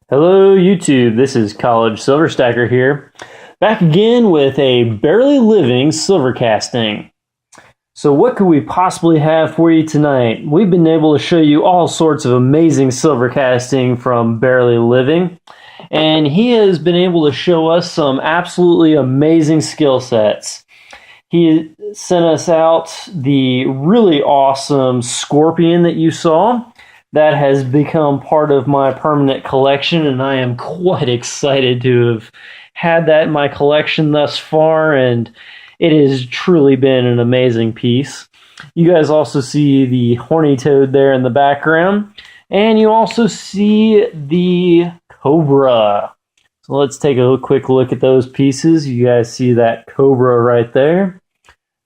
Hello YouTube, this is College Silver Stacker here, back again with a barely living silver casting. So what could we possibly have for you tonight? We've been able to show you all sorts of amazing silver casting from Barely Living, and he has been able to show us some absolutely amazing skill sets. He sent us out the really awesome Scorpion that you saw. That has become part of my permanent collection, and I am quite excited to have had that in my collection thus far, and it has truly been an amazing piece. You guys also see the horny toad there in the background, and you also see the cobra. So let's take a quick look at those pieces. You guys see that cobra right there,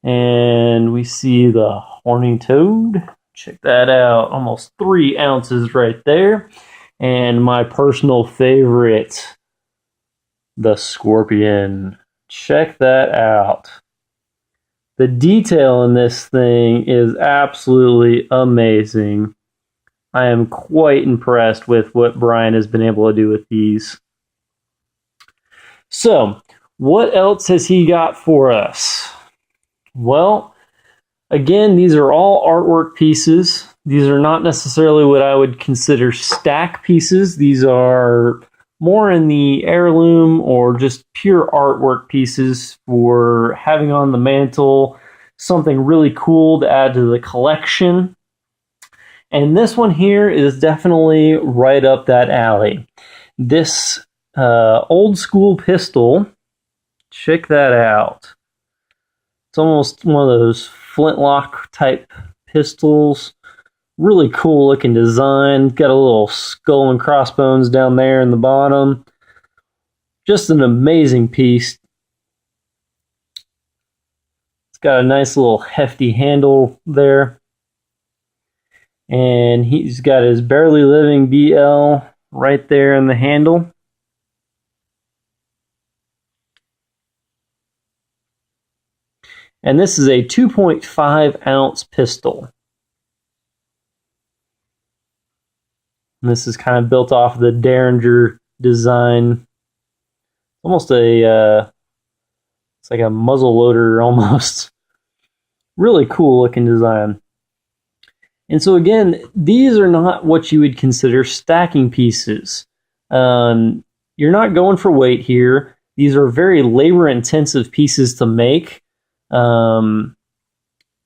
and we see the horny toad. Check that out, almost 3 ounces right there. And my personal favorite, the Scorpion. Check that out. The detail in this thing is absolutely amazing. I am quite impressed with what Brian has been able to do with these. So, what else has he got for us? Well, again, these are all artwork pieces. These are not necessarily what I would consider stack pieces. These are more in the heirloom or just pure artwork pieces for having on the mantle, something really cool to add to the collection. And this one here is definitely right up that alley. This old school pistol, check that out. It's almost one of those flintlock type pistols. Really cool looking design. Got a little skull and crossbones down there in the bottom. Just an amazing piece. It's got a nice little hefty handle there. And he's got his Barely Living BL right there in the handle. And this is a 2.5 ounce pistol. And this is kind of built off the Derringer design. Almost it's like a muzzle loader almost. Really cool looking design. And so again, these are not what you would consider stacking pieces. You're not going for weight here. These are very labor intensive pieces to make.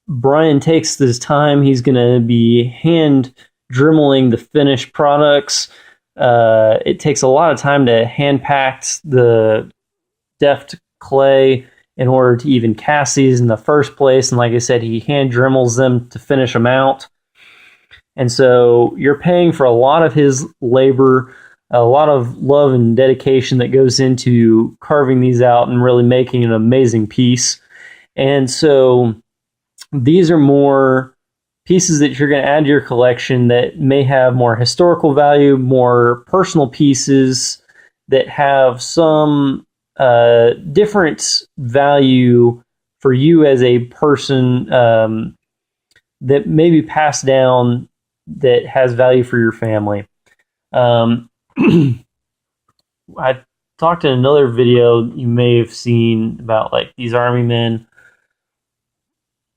Brian takes this time. He's going to be hand dremeling the finished products. It takes a lot of time to hand pack the deft clay in order to even cast these in the first place. And like I said, he hand dremels them to finish them out. And so you're paying for a lot of his labor, a lot of love and dedication that goes into carving these out and really making an amazing piece. And so these are more pieces that you're going to add to your collection that may have more historical value, more personal pieces that have some different value for you as a person that may be passed down that has value for your family. I talked in another video you may have seen about like these army men.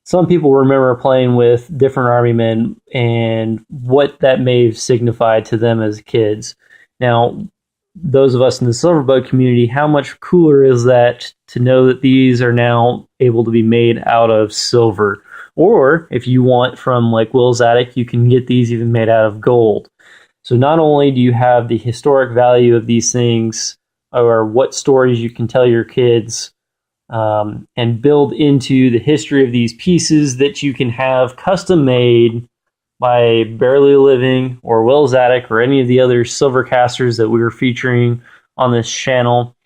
Some people remember playing with different army men and what that may have signified to them as kids. Now, those of us in the Silverboat community, how much cooler is that to know that these are now able to be made out of silver? Or if you want from like Will's Attic, you can get these even made out of gold. So not only do you have the historic value of these things or what stories you can tell your kids, and build into the history of these pieces that you can have custom made by Barely Living or Will's Attic or any of the other silver casters that we were featuring on this channel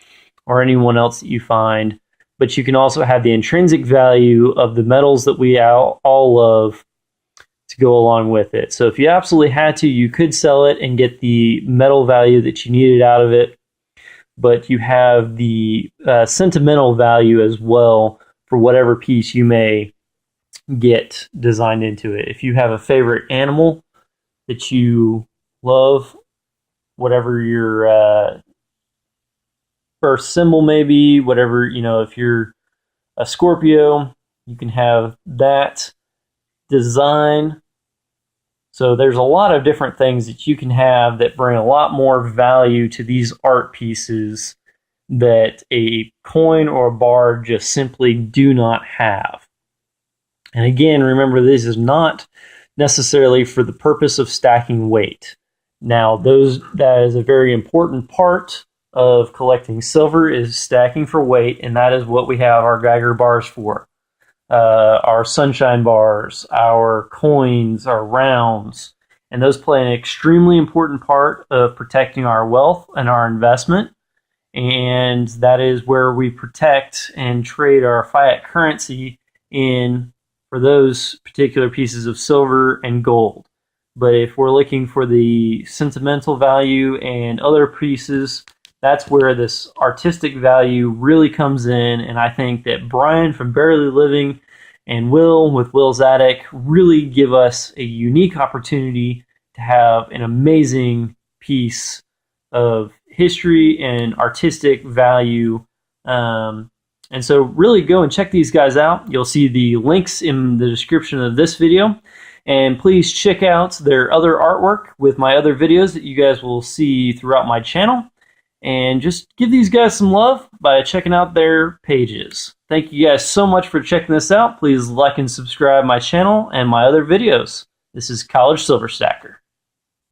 or anyone else that you find. But you can also have the intrinsic value of the metals that we all love to go along with it. So if you absolutely had to, you could sell it and get the metal value that you needed out of it. But you have the sentimental value as well for whatever piece you may get designed into it. If you have a favorite animal that you love whatever your first symbol may be, whatever, if you're a Scorpio, you can have that design. So there's a lot of different things that you can have that bring a lot more value to these art pieces that a coin or a bar just simply do not have. And again, remember, this is not necessarily for the purpose of stacking weight. Now, that is a very important part of collecting silver, is stacking for weight, and that is what we have our Geiger bars for. Our sunshine bars, our coins, our rounds, and those play an extremely important part of protecting our wealth and our investment. And that is where we protect and trade our fiat currency in for those particular pieces of silver and gold. But if we're looking for the sentimental value and other pieces, that's where this artistic value really comes in. And I think that Brian from Barely Living and Will with Will's Attic really give us a unique opportunity to have an amazing piece of history and artistic value. And so really go and check these guys out. You'll see the links in the description of this video. And please check out their other artwork with my other videos that you guys will see throughout my channel. And just give these guys some love by checking out their pages. Thank you guys so much for checking this out. Please like and subscribe my channel and my other videos. This is College Silver Stacker.